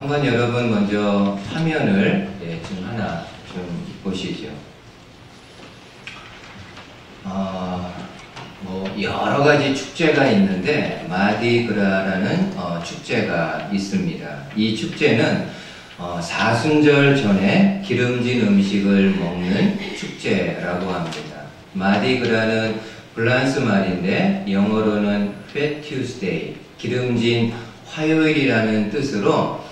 한번 여러분 먼저 화면을 좀 하나 좀 보시죠. 여러 가지 축제가 있는데 마디그라라는 축제가 있습니다. 이 축제는 사순절 전에 기름진 음식을 먹는 축제라고 합니다. 마디그라는 프랑스 말인데 영어로는 Fat Tuesday, 기름진 화요일이라는 뜻으로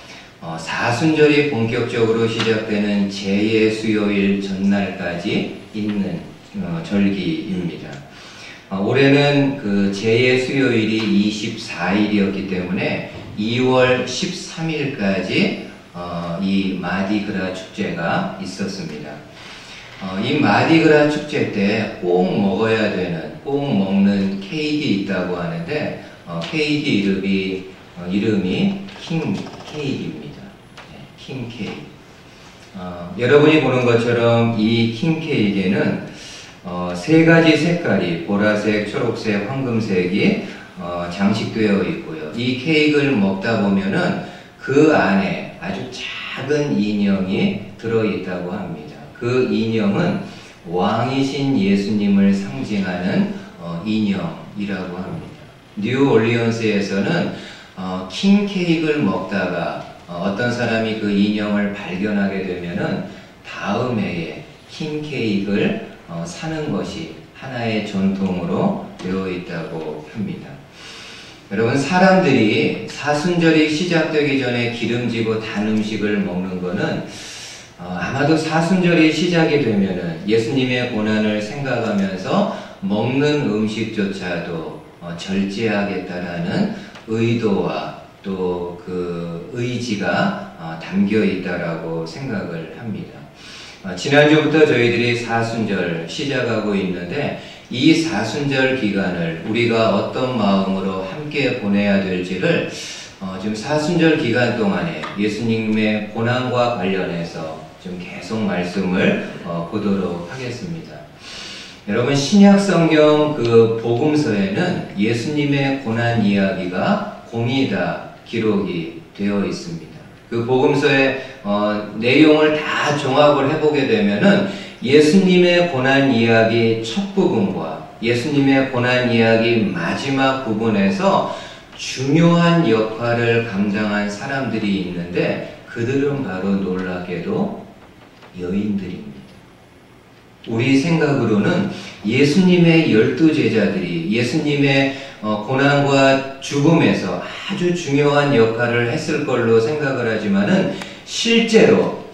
사순절이 본격적으로 시작되는 제2의 수요일 전날까지 있는 절기입니다. 올해는 그 제2의 수요일이 24일이었기 때문에 2월 13일까지 이 마디그라 축제가 있었습니다. 이 마디그라 축제 때 꼭 먹어야 되는, 꼭 먹는 케이크 있다고 하는데 케이크 이름이 킹 케이크입니다. 킹 케이크. 여러분이 보는 것처럼 이 킹 케이크에는 세 가지 색깔이 보라색, 초록색, 황금색이 장식되어 있고요. 이 케이크를 먹다 보면은 그 안에 아주 작은 인형이 들어있다고 합니다. 그 인형은 왕이신 예수님을 상징하는 인형이라고 합니다. 뉴올리언스에서는 킹 케이크를 먹다가 어떤 사람이 그 인형을 발견하게 되면은 다음 해에 킹 케이크를 사는 것이 하나의 전통으로 되어 있다고 합니다. 여러분, 사람들이 사순절이 시작되기 전에 기름지고 단 음식을 먹는 것은 아마도 사순절이 시작이 되면은 예수님의 고난을 생각하면서 먹는 음식조차도 절제하겠다라는 의도와 또 그 의지가 담겨 있다라고 생각을 합니다. 지난주부터 저희들이 사순절 시작하고 있는데 이 사순절 기간을 우리가 어떤 마음으로 함께 보내야 될지를 지금 사순절 기간 동안에 예수님의 고난과 관련해서 좀 계속 말씀을 보도록 하겠습니다. 여러분, 신약 성경 그 복음서에는 예수님의 고난 이야기가 공이 다 기록이 되어 있습니다. 그 복음서의 내용을 다 종합을 해보게 되면은 예수님의 고난 이야기 첫 부분과 예수님의 고난 이야기 마지막 부분에서 중요한 역할을 감당한 사람들이 있는데 그들은 바로 놀랍게도 여인들입니다. 우리 생각으로는 예수님의 12제자들이 예수님의 고난과 죽음에서 아주 중요한 역할을 했을 걸로 생각을 하지만은 실제로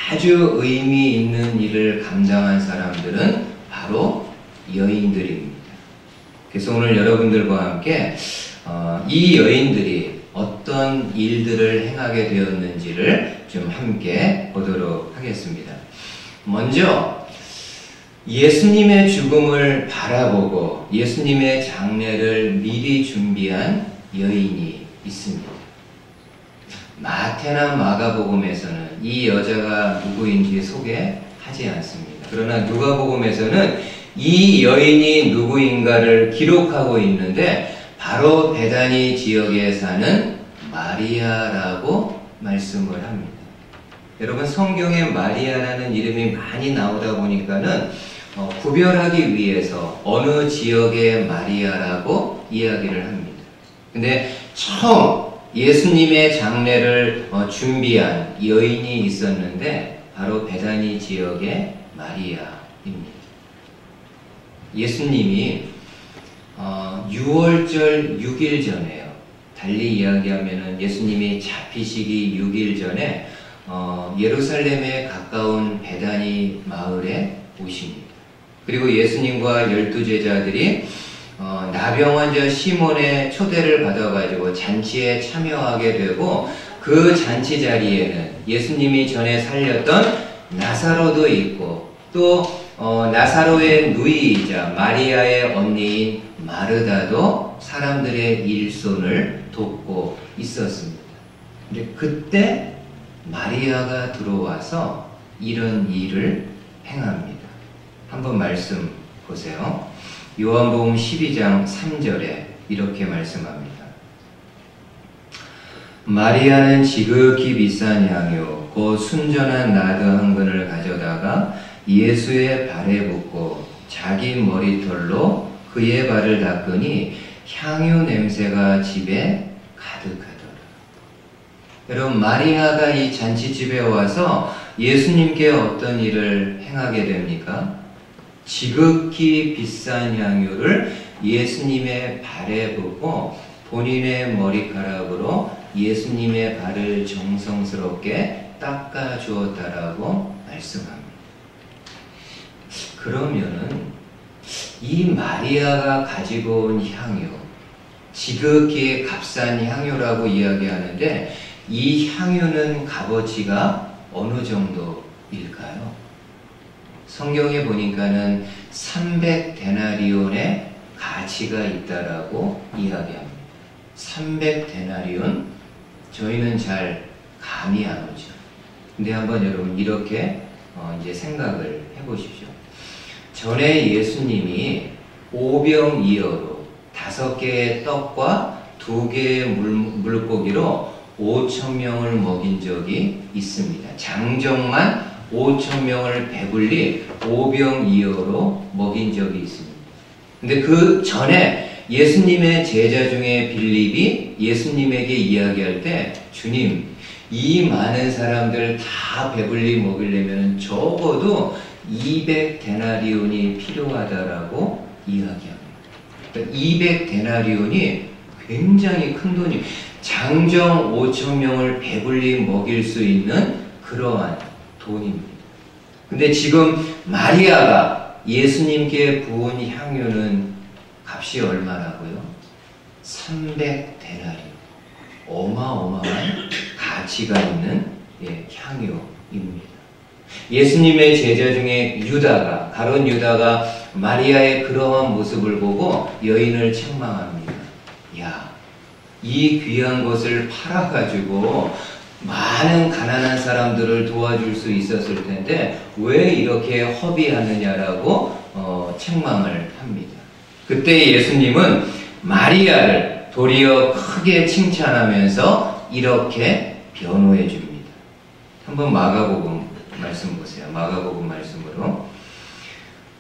아주 의미 있는 일을 감당한 사람들은 바로 여인들입니다. 그래서 오늘 여러분들과 함께 이 여인들이 어떤 일들을 행하게 되었는지를 좀 함께 보도록 하겠습니다. 먼저 예수님의 죽음을 바라보고 예수님의 장례를 미리 준비한 여인이 있습니다. 마태나 마가복음에서는 이 여자가 누구인지 소개하지 않습니다. 그러나 누가복음에서는 이 여인이 누구인가를 기록하고 있는데 바로 베다니 지역에 사는 마리아라고 말씀을 합니다. 여러분, 성경에 마리아라는 이름이 많이 나오다 보니까는 구별하기 위해서 어느 지역의 마리아라고 이야기를 합니다. 근데 처음 예수님의 장례를 준비한 여인이 있었는데 바로 베다니 지역의 마리아입니다. 예수님이 6월절 6일 전에요. 달리 이야기하면은 예수님이 잡히시기 6일 전에 예루살렘에 가까운 베다니 마을에 오십니다. 그리고 예수님과 12제자들이 나병 환자 시몬의 초대를 받아가지고 잔치에 참여하게 되고 그 잔치 자리에는 예수님이 전에 살렸던 나사로도 있고 또 나사로의 누이이자 마리아의 언니인 마르다도 사람들의 일손을 돕고 있었습니다. 근데 그때 마리아가 들어와서 이런 일을 행합니다. 한번 말씀 보세요. 요한복음 12장 3절에 이렇게 말씀합니다. 마리아는 지극히 비싼 향유 곧 순전한 나드 한 근을 가져다가 예수의 발에 붓고 자기 머리털로 그의 발을 닦으니 향유 냄새가 집에 가득하더라. 여러분, 마리아가 이 잔치집에 와서 예수님께 어떤 일을 행하게 됩니까? 지극히 비싼 향유를 예수님의 발에 붓고 본인의 머리카락으로 예수님의 발을 정성스럽게 닦아 주었다라고 말씀합니다. 그러면은 이 마리아가 가지고 온 향유, 지극히 값싼 향유라고 이야기하는데 이 향유는 값어치가 어느 정도일까요? 성경에 보니까는 300데나리온의 가치가 있다라고 이야기합니다. 300데나리온? 저희는 잘 감이 안 오죠. 근데 한번 여러분 이렇게 이제 생각을 해보십시오. 전에 예수님이 오병이어로 5개의 떡과 2개의 물고기로 5,000명을 먹인 적이 있습니다. 장정만 5,000명을 배불리 오병이어로 먹인 적이 있습니다. 근데 그 전에 예수님의 제자 중에 빌립이 예수님에게 이야기할 때 주님, 이 많은 사람들 다 배불리 먹이려면 적어도 200데나리온이 필요하다라고 이야기합니다. 그러니까 200데나리온이 굉장히 큰 돈이, 장정 5,000명을 배불리 먹일 수 있는 그러한 돈입니다. 근데 지금 마리아가 예수님께 부은 향유는 값이 얼마라고요? 300데나리온. 어마어마한 가치가 있는 향유입니다. 예수님의 제자 중에 유다가, 가룟 유다가 마리아의 그러한 모습을 보고 여인을 책망합니다. 야, 이 귀한 것을 팔아가지고 많은 가난한 사람들을 도와줄 수 있었을 텐데 왜 이렇게 허비하느냐라고 책망을 합니다. 그때 예수님은 마리아를 도리어 크게 칭찬하면서 이렇게 변호해 줍니다. 한번 마가복음 말씀 보세요. 마가복음 말씀으로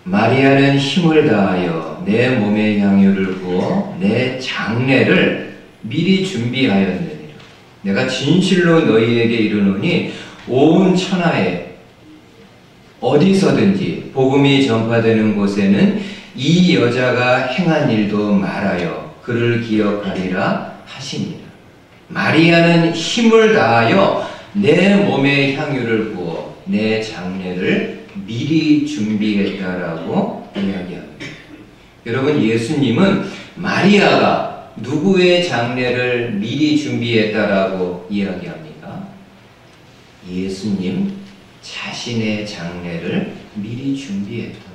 마리아는 힘을 다하여 내 몸의 향유를 부어 내 장례를 미리 준비하였느니라. 내가 진실로 너희에게 이르노니 온 천하에 어디서든지 복음이 전파되는 곳에는 이 여자가 행한 일도 말하여 그를 기억하리라 하시니라. 마리아는 힘을 다하여 내 몸에 향유를 부어 내 장례를 미리 준비했다라고 이야기합니다. 여러분, 예수님은 마리아가 누구의 장례를 미리 준비했다라고 이야기합니까? 예수님 자신의 장례를 미리 준비했다.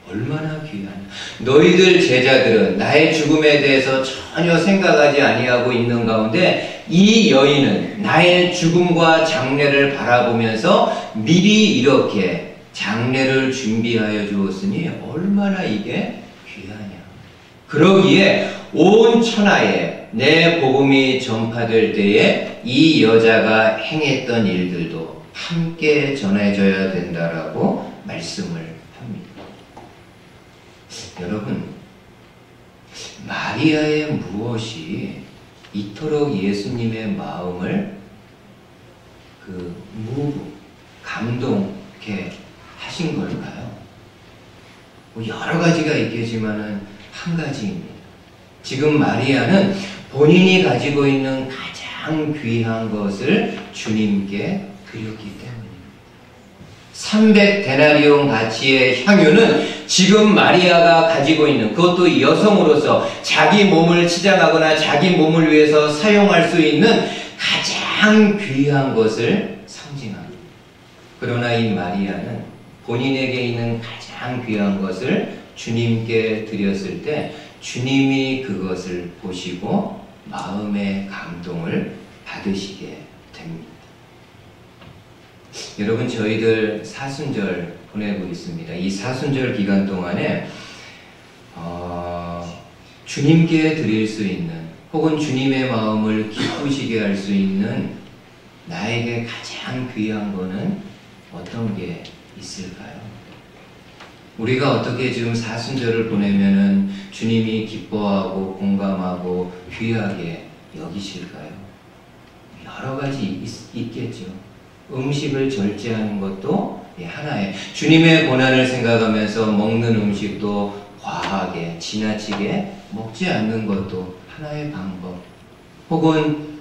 얼마나 귀하냐. 너희들 제자들은 나의 죽음에 대해서 전혀 생각하지 아니하고 있는 가운데 이 여인은 나의 죽음과 장례를 바라보면서 미리 이렇게 장례를 준비하여 주었으니 얼마나 이게 귀하냐. 그러기에 온 천하에 내 복음이 전파될 때에 이 여자가 행했던 일들도 함께 전해져야 된다라고 말씀을 합니다. 여러분, 마리아의 무엇이 이토록 예수님의 마음을 감동케 하신 걸까요? 여러 가지가 있겠지만은 한 가지입니다. 지금 마리아는 본인이 가지고 있는 가장 귀한 것을 주님께 드렸기 때문입니다. 300데나리온 가치의 향유는 지금 마리아가 가지고 있는, 그것도 여성으로서 자기 몸을 치장하거나 자기 몸을 위해서 사용할 수 있는 가장 귀한 것을 상징합니다. 그러나 이 마리아는 본인에게 있는 가장 귀한 것을 주님께 드렸을 때 주님이 그것을 보시고 마음의 감동을 받으시게 됩니다. 여러분, 저희들 사순절 보내고 있습니다. 이 사순절 기간 동안에 주님께 드릴 수 있는 혹은 주님의 마음을 기쁘시게 할 수 있는 나에게 가장 귀한 거는 어떤 게 있을까요? 우리가 어떻게 지금 사순절을 보내면은 주님이 기뻐하고 공감하고 귀하게 여기실까요? 여러 가지 있겠죠. 음식을 절제하는 것도 하나의, 주님의 고난을 생각하면서 먹는 음식도 과하게 지나치게 먹지 않는 것도 하나의 방법. 혹은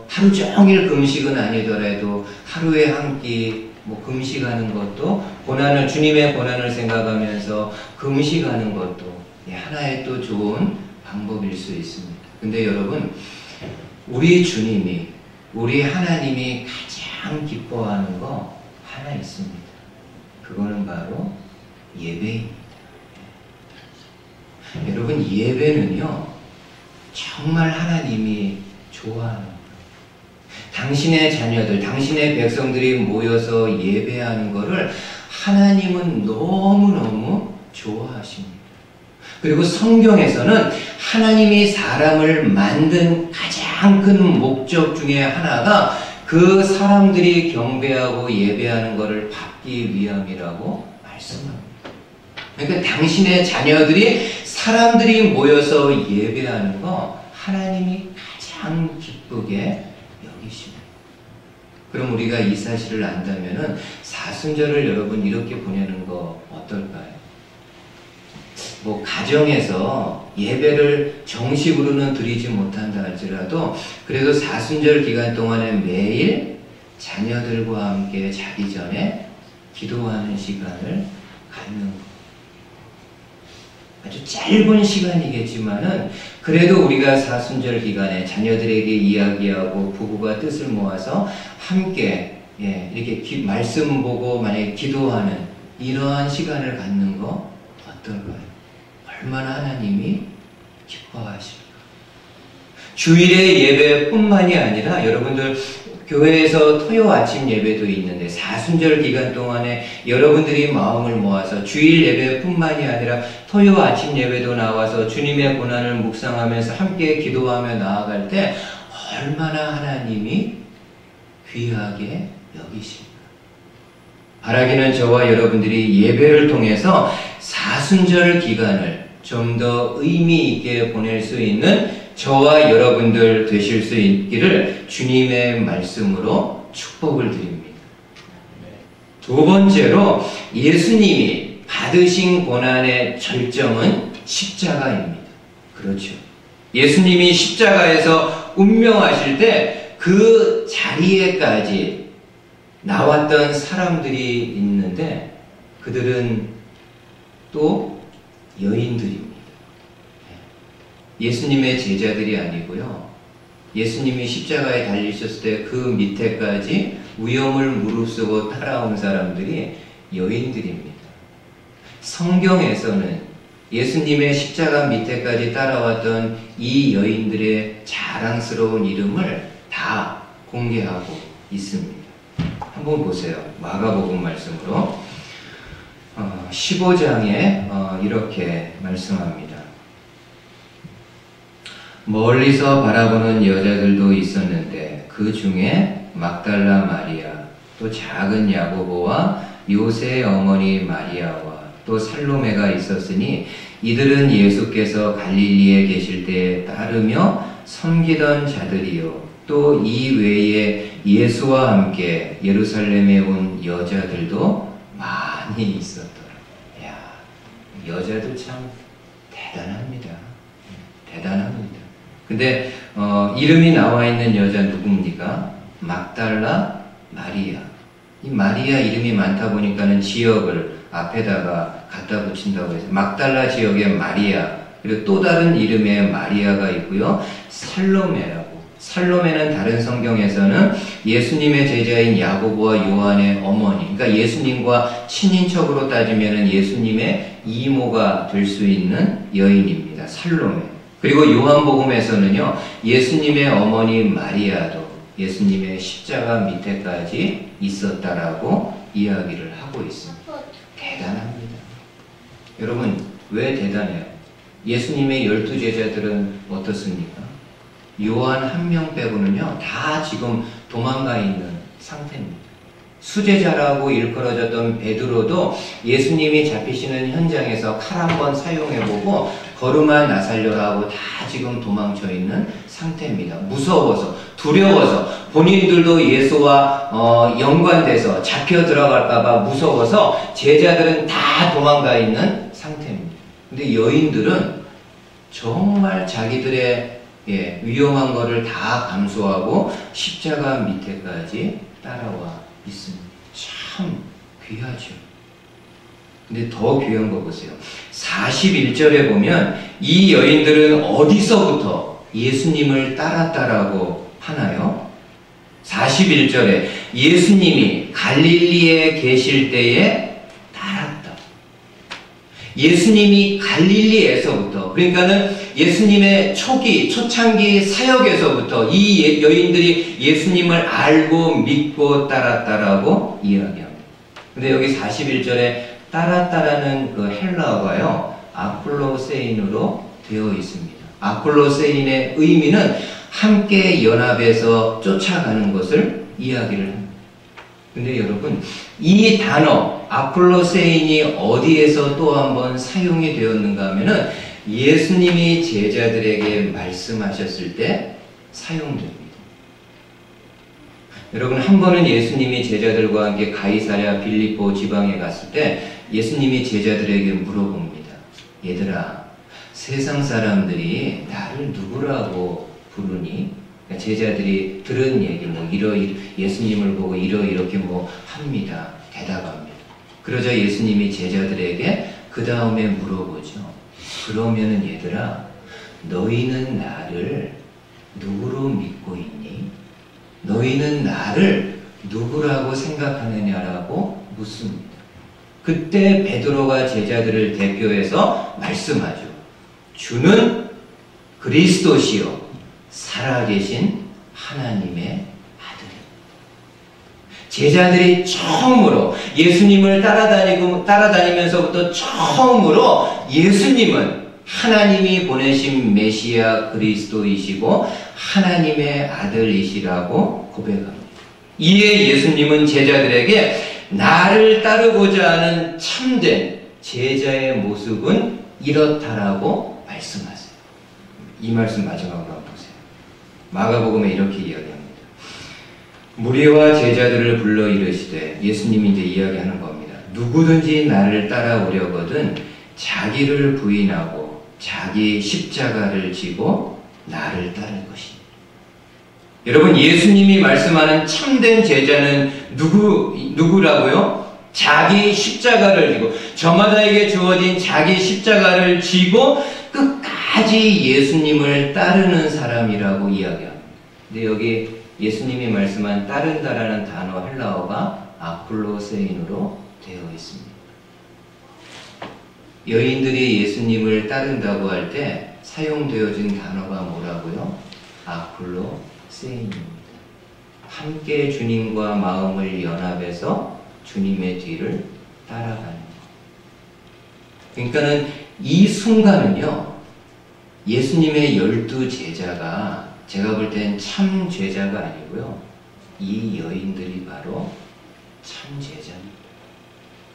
하루 종일 금식은 아니더라도 하루에 한 끼 금식하는 것도, 주님의 고난을 생각하면서 금식하는 것도 하나의 또 좋은 방법일 수 있습니다. 근데 여러분, 우리 주님이, 우리 하나님이 가장 기뻐하는 거 하나 있습니다. 그거는 바로 예배입니다. 여러분, 예배는요, 정말 하나님이 좋아하는 거예요. 당신의 자녀들, 당신의 백성들이 모여서 예배하는 것을 하나님은 너무너무 좋아하십니다. 그리고 성경에서는 하나님이 사람을 만든 가장 큰 목적 중에 하나가 그 사람들이 경배하고 예배하는 것을 받기 위함이라고 말씀합니다. 그러니까 당신의 자녀들이, 사람들이 모여서 예배하는 거 하나님이 가장 기쁘게 여기십니다. 그럼 우리가 이 사실을 안다면은 사순절을 여러분 이렇게 보내는 거 어떨까요? 가정에서 예배를 정식으로는 드리지 못한다 할지라도 그래도 사순절 기간 동안에 매일 자녀들과 함께 자기 전에 기도하는 시간을 갖는 것. 아주 짧은 시간이겠지만은 그래도 우리가 사순절 기간에 자녀들에게 이야기하고 부부가 뜻을 모아서 함께 이렇게 말씀 보고 만약에 기도하는 이러한 시간을 갖는 거 어떨까요? 얼마나 하나님이 기뻐하실까? 주일의 예배뿐만이 아니라 여러분들 교회에서 토요 아침 예배도 있는데 사순절 기간 동안에 여러분들이 마음을 모아서 주일 예배뿐만이 아니라 토요 아침 예배도 나와서 주님의 고난을 묵상하면서 함께 기도하며 나아갈 때 얼마나 하나님이 귀하게 여기실까? 바라기는 저와 여러분들이 예배를 통해서 사순절 기간을 좀 더 의미 있게 보낼 수 있는 저와 여러분들 되실 수 있기를 주님의 말씀으로 축복을 드립니다. 두 번째로 예수님이 받으신 고난의 절정은 십자가입니다. 그렇죠. 예수님이 십자가에서 운명하실 때 그 자리에까지 나왔던 사람들이 있는데 그들은 또 여인들입니다. 예수님의 제자들이 아니고요. 예수님이 십자가에 달리셨을 때 그 밑에까지 위험을 무릅쓰고 따라온 사람들이 여인들입니다. 성경에서는 예수님의 십자가 밑에까지 따라왔던 이 여인들의 자랑스러운 이름을 다 공개하고 있습니다. 한번 보세요. 마가복음 말씀으로 15장에 이렇게 말씀합니다. 멀리서 바라보는 여자들도 있었는데 그 중에 막달라 마리아, 또 작은 야고보와 요새의 어머니 마리아와 또 살로메가 있었으니 이들은 예수께서 갈릴리에 계실 때에 따르며 섬기던 자들이요 또 이 외에 예수와 함께 예루살렘에 온 여자들도 많이 있었더라. 야, 여자들 참 대단합니다. 대단합니다. 근데 이름이 나와 있는 여자 누굽니까? 막달라 마리아. 이 마리아 이름이 많다 보니까는 지역을 앞에다가 갖다 붙인다고 해서 막달라 지역에 마리아, 그리고 또 다른 이름의 마리아가 있고요. 살로메라고. 살로메는 다른 성경에서는 예수님의 제자인 야고보와 요한의 어머니, 그러니까 예수님과 친인척으로 따지면 예수님의 이모가 될 수 있는 여인입니다. 살로메. 그리고 요한복음에서는요, 예수님의 어머니 마리아도 예수님의 십자가 밑에까지 있었다라고 이야기를 하고 있습니다. 대단합니다. 여러분, 왜 대단해요? 예수님의 12 제자들은 어떻습니까? 요한 한 명 빼고는요, 다 지금 도망가 있는 상태입니다. 수제자라고 일컬어졌던 베드로도 예수님이 잡히시는 현장에서 칼 한번 사용해보고 걸음아 나 살려라고 다 지금 도망쳐 있는 상태입니다. 무서워서, 두려워서, 본인들도 예수와 연관돼서 잡혀 들어갈까봐 무서워서 제자들은 다 도망가 있는 상태입니다. 근데 여인들은 정말 자기들의 위험한 거를 다 감수하고 십자가 밑에까지 따라와 있습니다. 참 귀하죠. 근데 더 귀한 거 보세요. 41절에 보면 이 여인들은 어디서부터 예수님을 따랐다라고 하나요? 41절에 예수님이 갈릴리에 계실 때에 따랐다. 예수님이 갈릴리에서부터, 그러니까는 예수님의 초창기 사역에서부터 이 여인들이 예수님을 알고 믿고 따랐다라고 이야기합니다. 근데 여기 41절에 따랐다라는 그 헬라어가요, 아폴로세인으로 되어 있습니다. 아폴로세인의 의미는 함께 연합해서 쫓아가는 것을 이야기를 합니다. 근데 여러분, 이 단어 아폴로세인이 어디에서 또 한번 사용이 되었는가 하면은 예수님이 제자들에게 말씀하셨을 때 사용됩니다. 여러분, 한 번은 예수님이 제자들과 함께 가이사랴 빌립보 지방에 갔을 때 예수님이 제자들에게 물어봅니다. 얘들아, 세상 사람들이 나를 누구라고 부르니? 그러니까 제자들이 들은 얘기, 예수님을 보고 이렇게 합니다. 대답합니다. 그러자 예수님이 제자들에게 그 다음에 물어보죠. 그러면은 얘들아, 너희는 나를 누구로 믿고 있니? 너희는 나를 누구라고 생각하느냐라고 묻습니다. 그때 베드로가 제자들을 대표해서 말씀하죠. 주는 그리스도시요 살아계신 하나님의 아들입니다. 제자들이 처음으로 예수님을 따라다니면서부터 처음으로 예수님은 하나님이 보내신 메시아 그리스도이시고 하나님의 아들이시라고 고백합니다. 이에 예수님은 제자들에게 나를 따르고자 하는 참된 제자의 모습은 이렇다라고 말씀하세요. 이 말씀 마지막으로 한번 보세요. 마가복음에 이렇게 이야기합니다. 무리와 제자들을 불러 이르시되, 예수님이 이제 이야기하는 겁니다. 누구든지 나를 따라오려거든 자기를 부인하고 자기 십자가를 지고 나를 따를 것이니. 여러분, 예수님이 말씀하는 참된 제자는 누구라고요? 자기 십자가를 지고, 저마다에게 주어진 자기 십자가를 지고 끝까지 예수님을 따르는 사람이라고 이야기합니다. 근데 여기 예수님이 말씀한 따른다라는 단어 헬라어가 아폴로세인으로 되어 있습니다. 여인들이 예수님을 따른다고 할 때 사용되어진 단어가 뭐라고요? 아폴로세인입니다. 함께 주님과 마음을 연합해서 주님의 뒤를 따라가는 것. 그러니까는 이 순간은요, 예수님의 12 제자가 제가 볼 땐 참 제자가 아니고요, 이 여인들이 바로 참 제자입니다.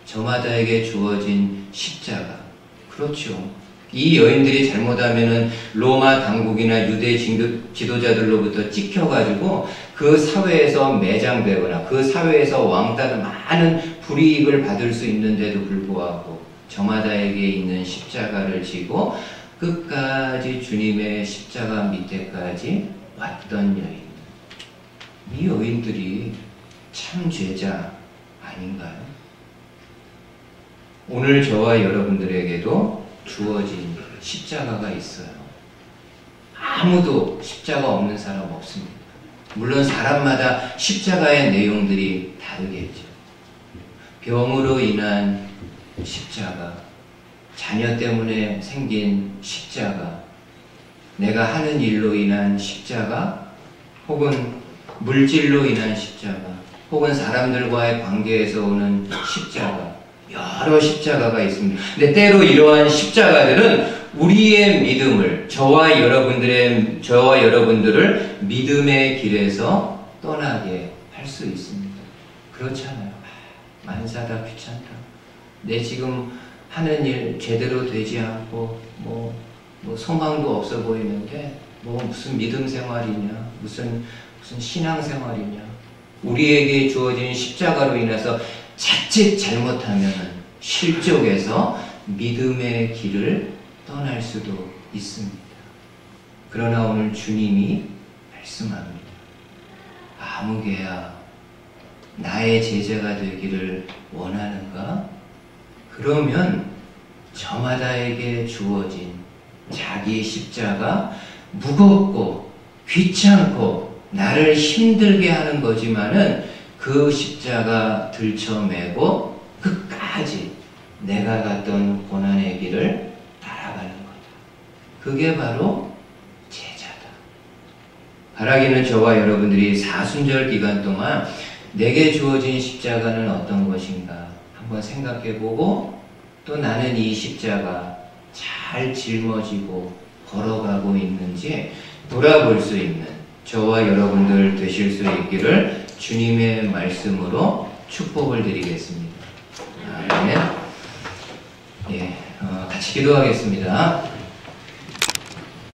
저마다에게 주어진 십자가. 그렇죠. 이 여인들이 잘못하면은 로마 당국이나 유대 지도자들로부터 찍혀가지고 그 사회에서 매장되거나 그 사회에서 왕따는 많은 불이익을 받을 수 있는데도 불구하고 저마다에게 있는 십자가를 지고 끝까지 주님의 십자가 밑에까지 왔던 여인. 이 여인들이 참 제자 아닌가요? 오늘 저와 여러분들에게도 주어진 십자가가 있어요. 아무도 십자가 없는 사람 없습니다. 물론 사람마다 십자가의 내용들이 다르겠죠. 병으로 인한 십자가, 자녀 때문에 생긴 십자가, 내가 하는 일로 인한 십자가, 혹은 물질로 인한 십자가, 혹은 사람들과의 관계에서 오는 십자가, 여러 십자가가 있습니다. 근데 때로 이러한 십자가들은 우리의 믿음을, 저와 여러분들을 믿음의 길에서 떠나게 할 수 있습니다. 그렇잖아요. 만사다 귀찮다. 내 지금 하는 일 제대로 되지 않고 뭐 소망도 없어 보이는데 무슨 믿음 생활이냐, 무슨 신앙 생활이냐. 우리에게 주어진 십자가로 인해서 자칫 잘못하면 실족해서 믿음의 길을 떠날 수도 있습니다. 그러나 오늘 주님이 말씀합니다. 아무개야, 나의 제자가 되기를 원하는가? 그러면 저마다에게 주어진 자기 십자가, 무겁고 귀찮고 나를 힘들게 하는 거지만은 그 십자가 들쳐매고 끝까지 내가 갔던 고난의 길을 따라가는 거다. 그게 바로 제자다. 바라기는 저와 여러분들이 사순절 기간 동안 내게 주어진 십자가는 어떤 것인가 한번 생각해보고, 또 나는 이 십자가 잘 짊어지고 걸어가고 있는지 돌아볼 수 있는 저와 여러분들 되실 수 있기를 주님의 말씀으로 축복을 드리겠습니다. 아멘. 같이 기도하겠습니다.